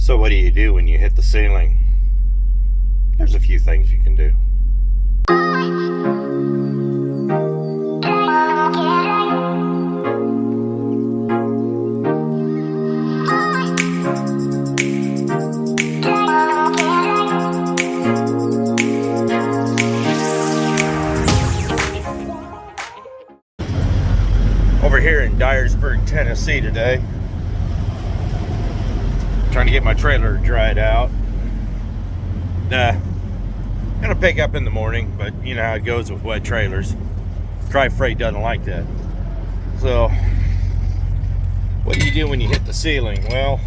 So what do you do when you hit the ceiling? There's a few things you can do. Over here in Dyersburg, Tennessee today. Trying to get my trailer dried out. Gonna pick up in the morning, but you know how it goes with wet trailers. Dry freight doesn't like that. So, what do you do when you hit the ceiling? Well,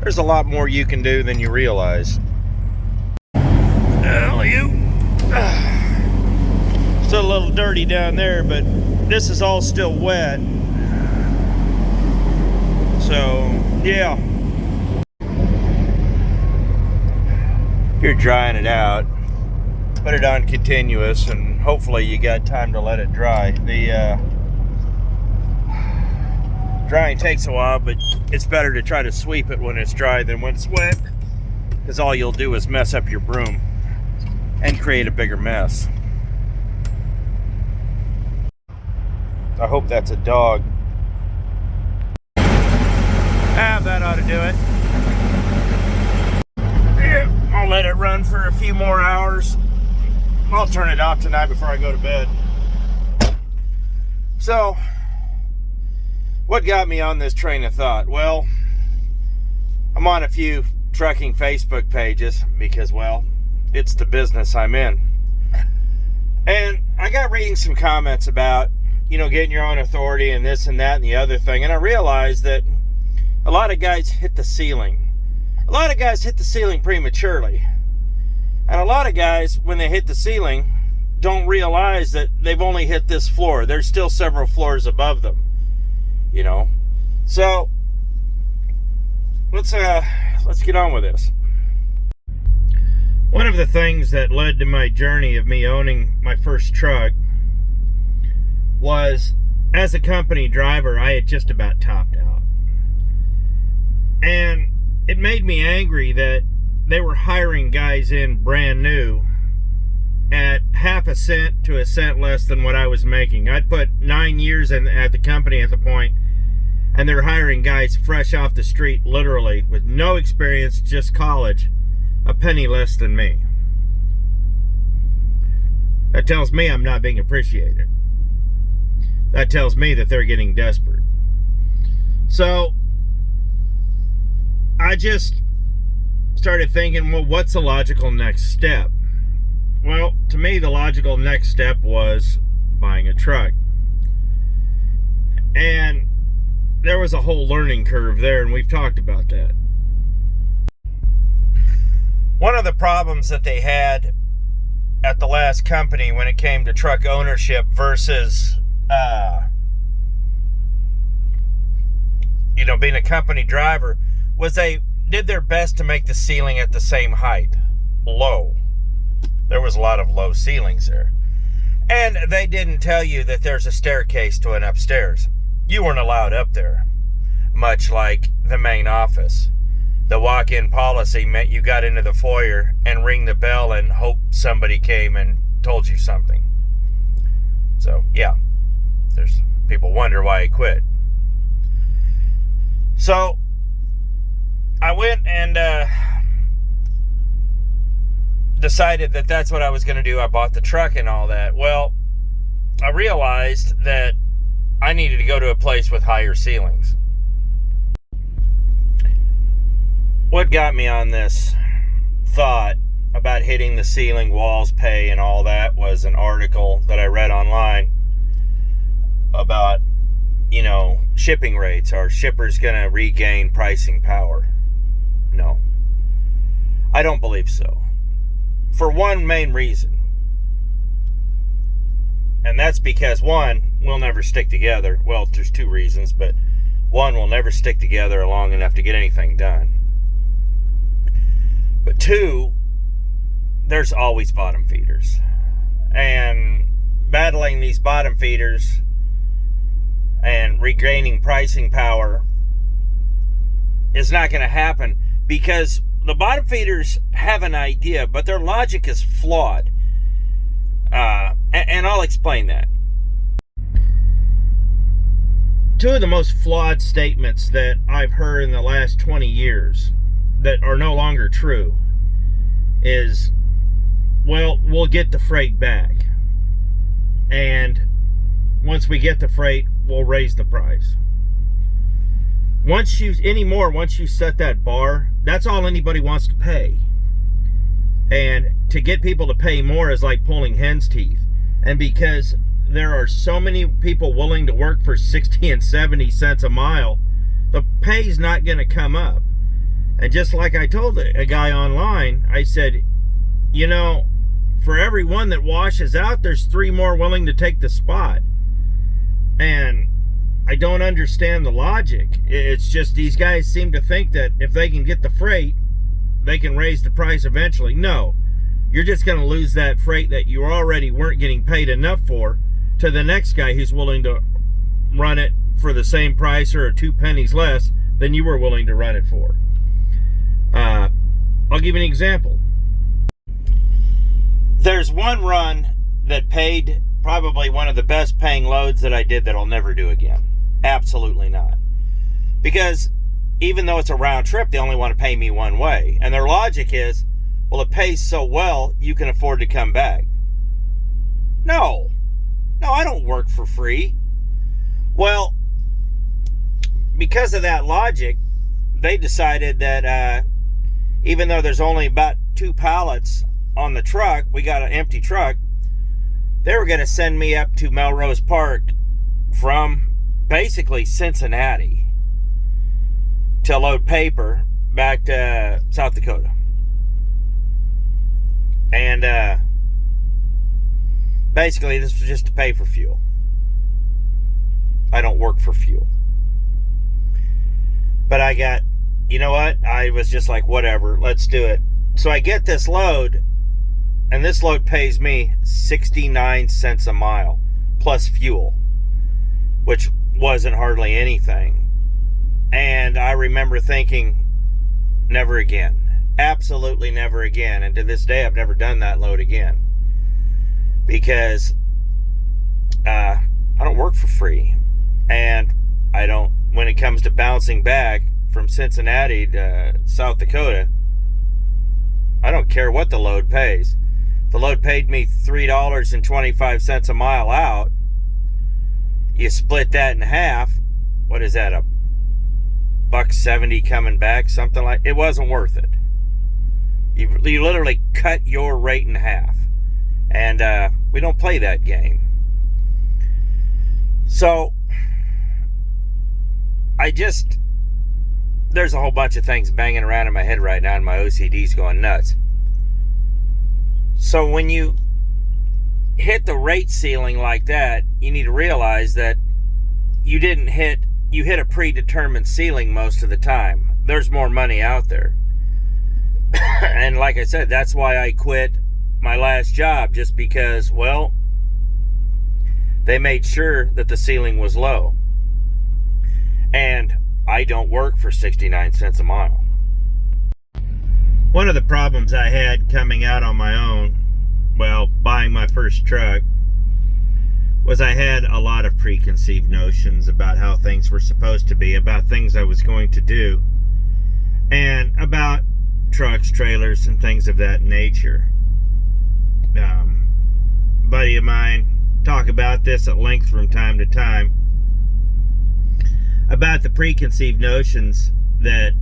there's a lot more you can do than you realize. Still a little dirty down there, but this is all still wet. So, yeah. If you're drying it out, put it on continuous, and hopefully you got time to let it dry. The drying takes a while, but it's better to try to sweep it when it's dry than when it's wet, because all you'll do is mess up your broom and create a bigger mess. I hope that's a dog. That ought to do it. Yeah, I'll let it run for a few more hours. I'll turn it off tonight before I go to bed. So, what got me on this train of thought? Well, I'm on a few trucking Facebook pages because, well, it's the business I'm in. And I got reading some comments about, you know, getting your own authority and this and that and the other thing. And I realized that a lot of guys hit the ceiling. A lot of guys hit the ceiling prematurely. And a lot of guys, when they hit the ceiling, don't realize that they've only hit this floor. There's still several floors above them, you know. So, let's get on with this. One of the things that led to my journey of me owning my first truck was, as a company driver, I had just about topped out. And it made me angry that they were hiring guys in brand new at half a cent to a cent less than what I was making. I'd put 9 years at the company at the point, and they're hiring guys fresh off the street, literally, with no experience, just college, a penny less than me. That tells me I'm not being appreciated. That tells me that they're getting desperate. So, I just started thinking, well, what's the logical next step? Well, to me, the logical next step was buying a truck. And there was a whole learning curve there, and we've talked about that. One of the problems that they had at the last company when it came to truck ownership versus you know, being a company driver, was they did their best to make the ceiling at the same height, low. There was a lot of low ceilings there. And they didn't tell you that there's a staircase to an upstairs. You weren't allowed up there, much like the main office. The walk-in policy meant you got into the foyer and ring the bell and hope somebody came and told you something. So, yeah, there's people wonder why I quit. So, I went and decided that that's what I was going to do. I bought the truck and all that. Well, I realized that I needed to go to a place with higher ceilings. What got me on this thought about hitting the ceiling, walls pay, and all that was an article that I read online about, you know, shipping rates. Are shippers going to regain pricing power? No. I don't believe so. For one main reason. And that's because, one, we'll never stick together. Well, there's two reasons, but one, we'll never stick together long enough to get anything done. But two, there's always bottom feeders. And battling these bottom feeders and regaining pricing power is not going to happen, because the bottom feeders have an idea, but their logic is flawed. And I'll explain that. Two of the most flawed statements that I've heard in the last 20 years that are no longer true is, well, we'll get the freight back. And once we get the freight, we'll raise the price. Once you set that bar, that's all anybody wants to pay. And to get people to pay more is like pulling hen's teeth. And because there are so many people willing to work for 60 and 70 cents a mile, the pay's not going to come up. And just like I told a guy online, I said, you know, for every one that washes out, there's 3 more willing to take the spot. And I don't understand the logic. It's just these guys seem to think that if they can get the freight, they can raise the price eventually. No, you're just going to lose that freight that you already weren't getting paid enough for to the next guy who's willing to run it for the same price or 2 pennies less than you were willing to run it for. I'll give you an example. There's one run that paid probably one of the best paying loads that I did that I'll never do again. Absolutely not. Because even though it's a round trip, they only want to pay me one way. And their logic is, well, it pays so well, you can afford to come back. No, I don't work for free. Well, because of that logic, they decided that even though there's only about 2 pallets on the truck, we got an empty truck, they were going to send me up to Melrose Park from basically Cincinnati to load paper back to South Dakota. And basically this was just to pay for fuel. I don't work for fuel. But I got, you know what? I was just like, whatever, let's do it. So I get this load, and this load pays me 69 cents a mile plus fuel, which wasn't hardly anything. And I remember thinking, never again. Absolutely never again. And to this day, I've never done that load again. Because I don't work for free. And I don't, when it comes to bouncing back from Cincinnati to South Dakota, I don't care what the load pays. The load paid me $3.25 a mile out. You split that in half. What is that, $1.70 coming back? Something like, it wasn't worth it. You literally cut your rate in half. And we don't play that game. So there's a whole bunch of things banging around in my head right now, and my OCD's going nuts. So when you hit the rate ceiling like that, you need to realize that you hit a predetermined ceiling most of the time. There's more money out there. And like I said, that's why I quit my last job, just because, well, they made sure that the ceiling was low. And I don't work for 69 cents a mile. One of the problems I had coming out on my own, well, buying my first truck, was I had a lot of preconceived notions about how things were supposed to be, about things I was going to do, and about trucks, trailers, and things of that nature. A buddy of mine talk about this at length from time to time, about the preconceived notions that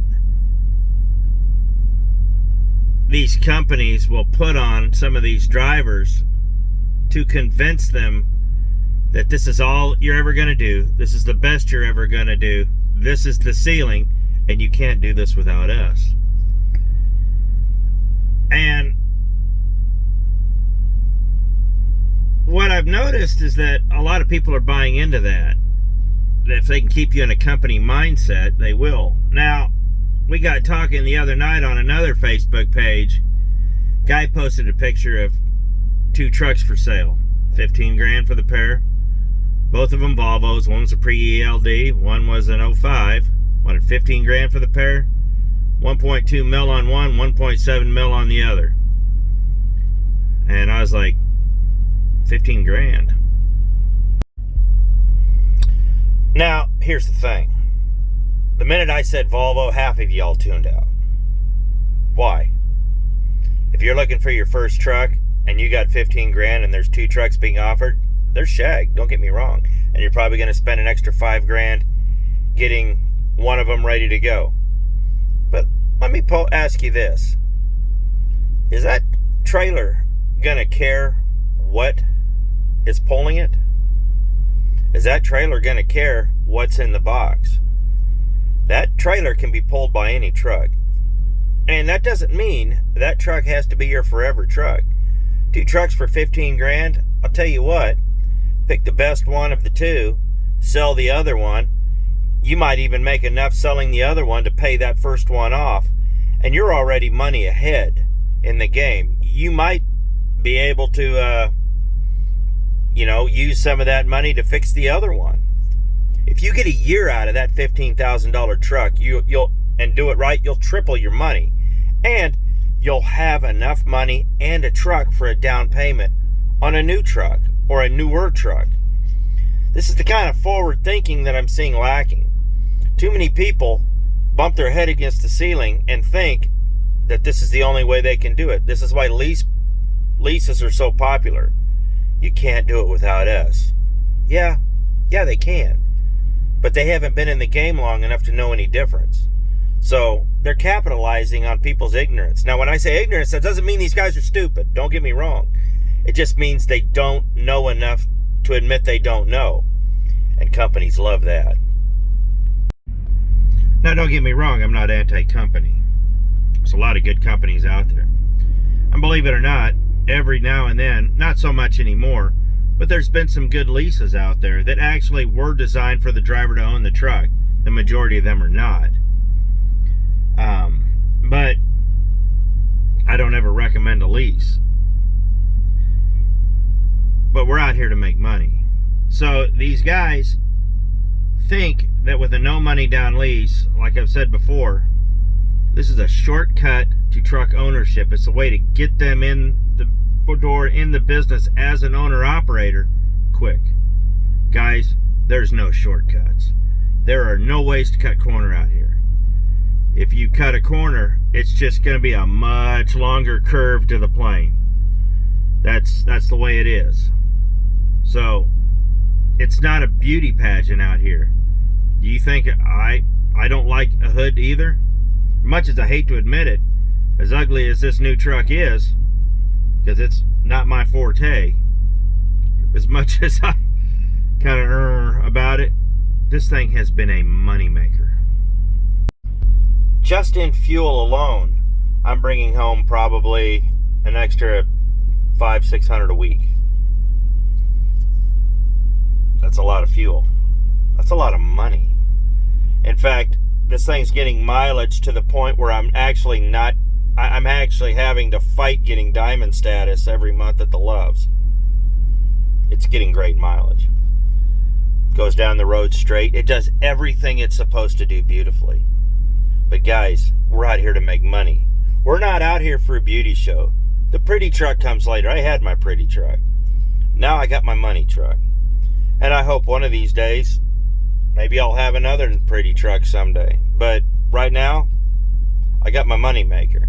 these companies will put on some of these drivers to convince them that this is all you're ever going to do, this is the best you're ever going to do, this is the ceiling, and you can't do this without us. And what I've noticed is that a lot of people are buying into that. If they can keep you in a company mindset, they will. Now, we got talking the other night on another Facebook page. Guy posted a picture of 2 trucks for sale. 15 grand for the pair. Both of them Volvos. One was a pre-ELD. One was an 05. Wanted 15 grand for the pair. 1.2 mil on one, 1.7 mil on the other. And I was like, 15 grand. Now, here's the thing. The minute I said Volvo, half of y'all tuned out. Why? If you're looking for your first truck and you got 15 grand and there's 2 trucks being offered, they're shag, don't get me wrong. And you're probably going to spend an extra 5 grand getting one of them ready to go. But let me ask you this. Is that trailer going to care what is pulling it? Is that trailer going to care what's in the box? That trailer can be pulled by any truck. And that doesn't mean that truck has to be your forever truck. 2 trucks for 15 grand, I'll tell you what, pick the best one of the 2, sell the other one. You might even make enough selling the other one to pay that first one off. And you're already money ahead in the game. You might be able to, use some of that money to fix the other one. If you get a year out of that $15,000 truck, you'll and do it right, you'll triple your money. And you'll have enough money and a truck for a down payment on a new truck or a newer truck. This is the kind of forward thinking that I'm seeing lacking. Too many people bump their head against the ceiling and think that this is the only way they can do it. This is why leases are so popular. You can't do it without us. Yeah, they can. But they haven't been in the game long enough to know any difference. So they're capitalizing on people's ignorance. Now, when I say ignorance, that doesn't mean these guys are stupid. Don't get me wrong. It just means they don't know enough to admit they don't know. And companies love that. Now, don't get me wrong. I'm not anti-company. There's a lot of good companies out there. And believe it or not, every now and then, not so much anymore, but there's been some good leases out there that actually were designed for the driver to own the truck. The majority of them are not. But I don't ever recommend a lease. But we're out here to make money. So these guys think that with a no money down lease, like I've said before, this is a shortcut to truck ownership. It's a way to get them in the door in the business as an owner-operator quick. Guys, there's no shortcuts. There are no ways to cut corner out here. If you cut a corner, it's just going to be a much longer curve to the plane. That's the way it is. So, it's not a beauty pageant out here. Do you think I don't like a hood either? Much as I hate to admit it, as ugly as this new truck is, because it's not my forte, as much as I kind of about it, this thing has been a moneymaker. Just in fuel alone, I'm bringing home probably an extra $500-600 a week. That's a lot of fuel. That's a lot of money. In fact, this thing's getting mileage to the point where I'm actually having to fight getting diamond status every month at the Loves. It's getting great mileage. Goes down the road straight. It does everything it's supposed to do beautifully. But guys, we're out here to make money. We're not out here for a beauty show. The pretty truck comes later. I had my pretty truck. Now I got my money truck. And I hope one of these days, maybe I'll have another pretty truck someday. But right now, I got my money maker.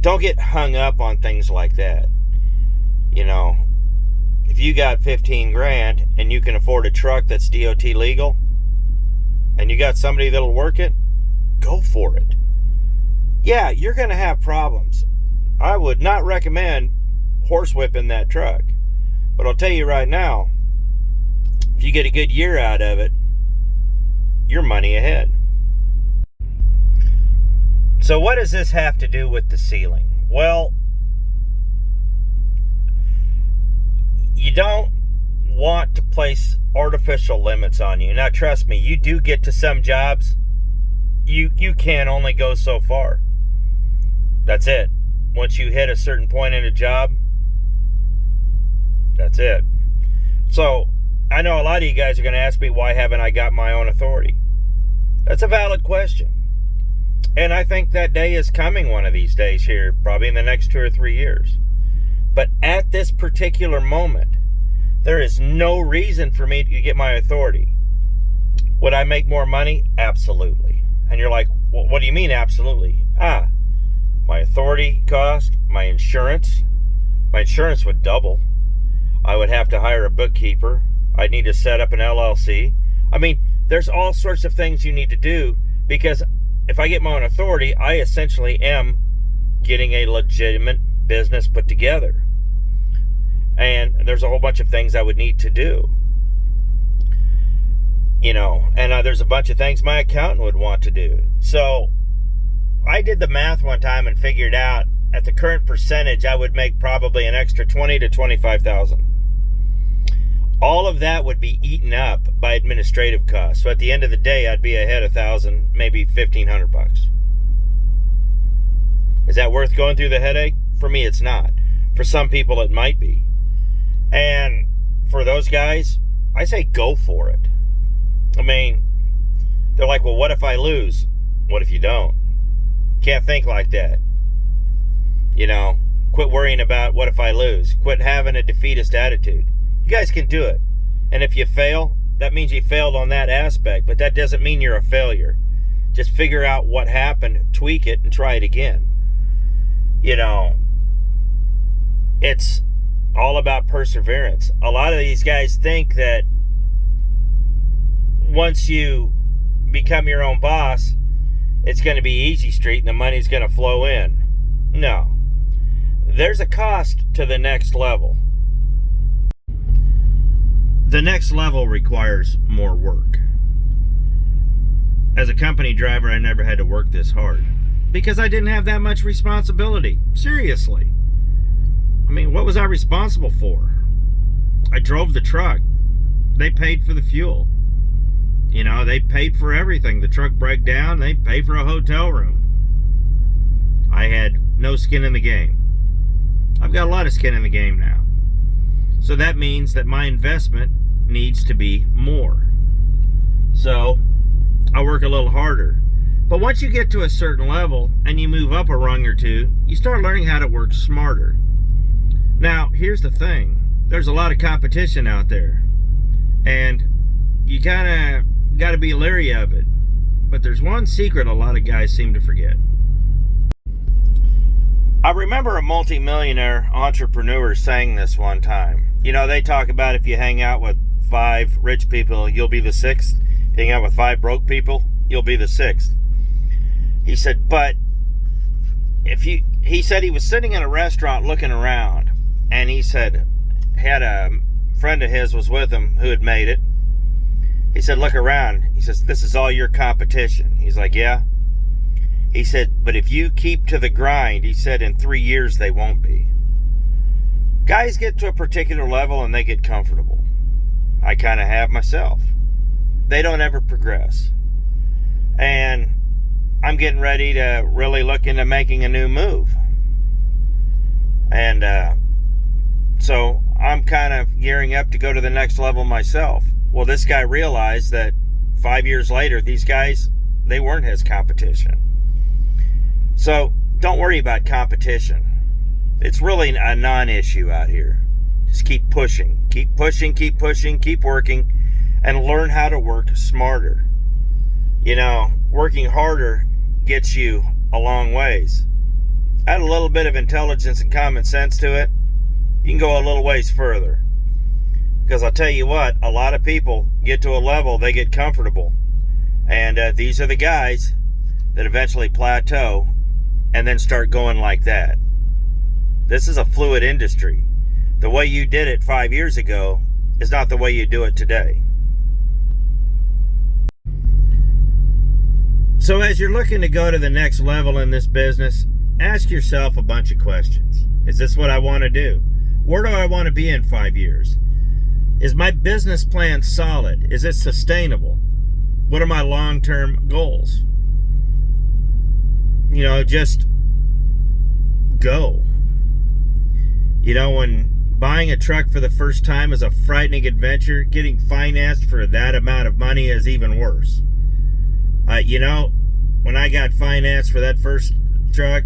Don't get hung up on things like that. You know, if you got 15 grand and you can afford a truck that's DOT legal, and you got somebody that'll work it, go for it. Yeah, you're going to have problems. I would not recommend horsewhipping that truck. But I'll tell you right now, if you get a good year out of it, you're money ahead. So what does this have to do with the ceiling? Well, you don't want to place artificial limits on you. Now, trust me, you do get to some jobs, you can only go so far. That's it. Once you hit a certain point in a job, that's it. So, I know a lot of you guys are going to ask me, why haven't I got my own authority? That's a valid question. And I think that day is coming one of these days here, probably in the next 2 or 3 years. But at this particular moment, there is no reason for me to get my authority. Would I make more money? Absolutely. And you're like, well, what do you mean absolutely? My authority cost, my insurance would double. I would have to hire a bookkeeper. I'd need to set up an LLC. I mean, there's all sorts of things you need to do, because if I get my own authority, I essentially am getting a legitimate business put together. And there's a whole bunch of things I would need to do. And there's a bunch of things my accountant would want to do. So I did the math one time and figured out at the current percentage, I would make probably an extra $20,000 to $25,000. All of that would be eaten up by administrative costs. So at the end of the day, I'd be ahead $1,000, maybe $1,500. Is that worth going through the headache? For me, it's not. For some people, it might be. And for those guys, I say go for it. I mean, they're like, well, what if I lose? What if you don't? Can't think like that. Quit worrying about what if I lose. Quit having a defeatist attitude. You guys can do it. And if you fail, that means you failed on that aspect, but that doesn't mean you're a failure. Just figure out what happened, tweak it, and try it again. It's all about perseverance. A lot of these guys think that once you become your own boss, it's going to be easy street and the money's going to flow in. No. There's a cost to the next level. The next level requires more work. As a company driver, I never had to work this hard because I didn't have that much responsibility. Seriously. I mean, what was I responsible for? I drove the truck. They paid for the fuel. They paid for everything. The truck broke down, they paid for a hotel room. I had no skin in the game. I've got a lot of skin in the game now. So that means that my investment needs to be more. So I work a little harder. But once you get to a certain level and you move up a rung or two, you start learning how to work smarter. Now, here's the thing. There's a lot of competition out there. And you kind of got to be leery of it. But there's one secret a lot of guys seem to forget. I remember a multimillionaire entrepreneur saying this one time. They talk about if you hang out with 5 rich people, you'll be the 6th. If you hang out with 5 broke people, you'll be the 6th. He said, but he said he was sitting in a restaurant looking around, and he said, had a friend of his was with him who had made it. He said, look around. He says, this is all your competition. He's like, yeah. He said, but if you keep to the grind, he said, in 3 years, they won't be. Guys get to a particular level and they get comfortable. I kind of have myself. They don't ever progress. And I'm getting ready to really look into making a new move. And so I'm kind of gearing up to go to the next level myself. Well, this guy realized that 5 years later, these guys, they weren't his competition. So don't worry about competition. It's really a non-issue out here. Just keep pushing, keep pushing, keep pushing, keep working, and learn how to work smarter. Working harder gets you a long ways. Add a little bit of intelligence and common sense to it, you can go a little ways further. Because I'll tell you what, a lot of people get to a level, they get comfortable. And these are the guys that eventually plateau and then start going like that. This is a fluid industry. The way you did it 5 years ago is not the way you do it today. So as you're looking to go to the next level in this business, ask yourself a bunch of questions. Is this what I want to do? Where do I want to be in 5 years? Is my business plan solid? Is it sustainable? What are my long-term goals? Just go. When buying a truck for the first time is a frightening adventure, getting financed for that amount of money is even worse. You know, when I got financed for that first truck,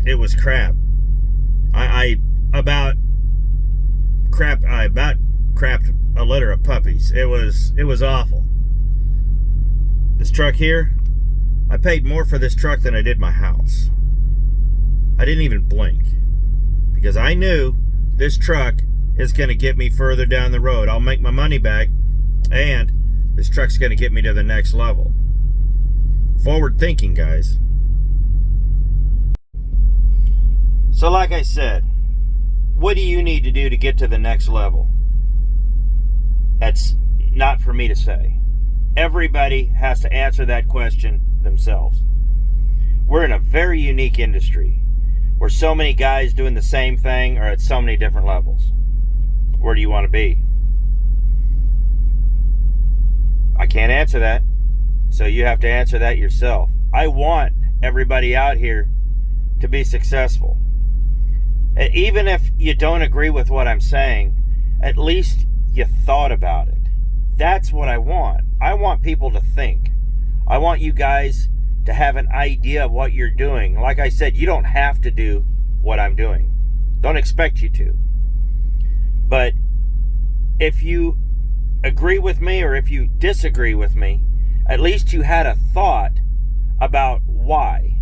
it was crap. I about crapped a litter of puppies. It was awful. This truck here, I paid more for this truck than I did my house. I didn't even blink because I knew this truck is going to get me further down the road. I'll make my money back, and this truck's going to get me to the next level. Forward thinking, guys. So like I said, what do you need to do to get to the next level? That's not for me to say. Everybody has to answer that question themselves. We're in a very unique industry where so many guys doing the same thing are at so many different levels. Where do you want to be? I can't answer that, so you have to answer that yourself. I want everybody out here to be successful. Even if you don't agree with what I'm saying, at least you thought about it. That's what I want. I want people to think. I want you guys to have an idea of what you're doing. Like I said, you don't have to do what I'm doing. Don't expect you to. But if you agree with me or if you disagree with me, at least you had a thought about why.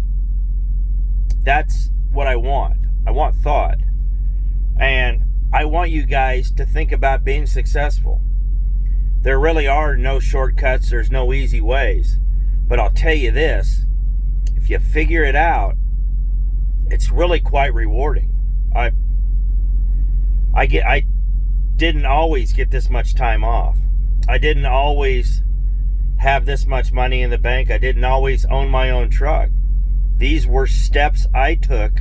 That's what I want. I want thought. And I want you guys to think about being successful. There really are no shortcuts. There's no easy ways. But I'll tell you this, if you figure it out, it's really quite rewarding. I didn't always get this much time off. I didn't always have this much money in the bank. I didn't always own my own truck. These were steps I took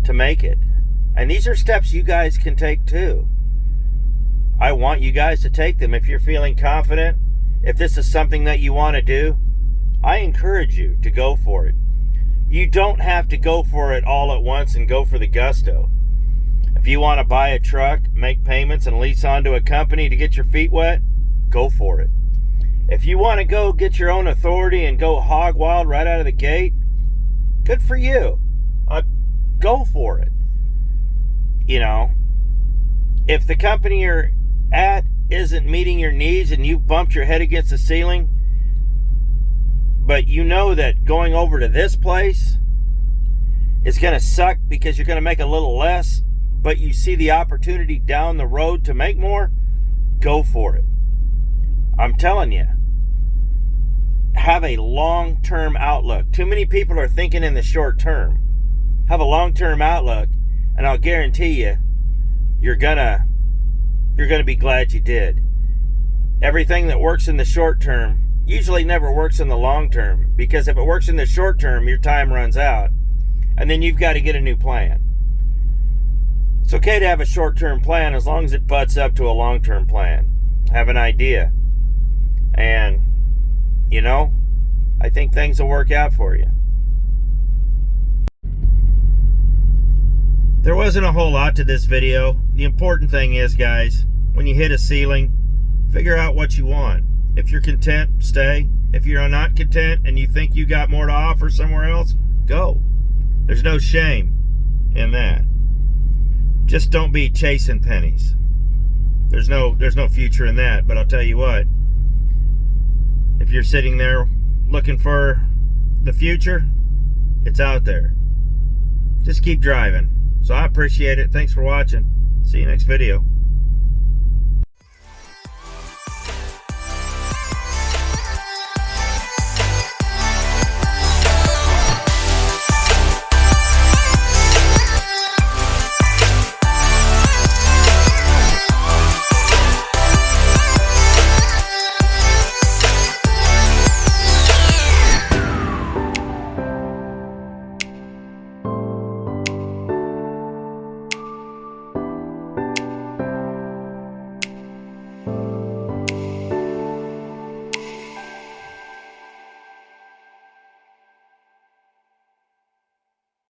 to make it. And these are steps you guys can take too. I want you guys to take them. If you're feeling confident, if this is something that you want to do, I encourage you to go for it. You don't have to go for it all at once and go for the gusto. If you want to buy a truck, make payments, and lease onto a company to get your feet wet, go for it. If you want to go get your own authority and go hog wild right out of the gate, good for you. Go for it. You know, if the company you're at isn't meeting your needs and you've bumped your head against the ceiling, but you know that going over to this place is going to suck because you're going to make a little less, but you see the opportunity down the road to make more, go for it. I'm telling you, have a long-term outlook. Too many people are thinking in the short term. Have a long-term outlook, and I'll guarantee you, you're gonna be glad you did. Everything that works in the short term usually never works in the long term, because if it works in the short term, your time runs out, and then you've got to get a new plan. It's okay to have a short-term plan as long as it butts up to a long-term plan. Have an idea. And, you know, I think things will work out for you. There wasn't a whole lot to this video. The important thing is, guys, when you hit a ceiling, figure out what you want. If you're content, stay. If you're not content and you think you got more to offer somewhere else, go. There's no shame in that. Just don't be chasing pennies. There's no future in that, but I'll tell you what. If you're sitting there looking for the future, it's out there. Just keep driving. So I appreciate it. Thanks for watching. See you next video.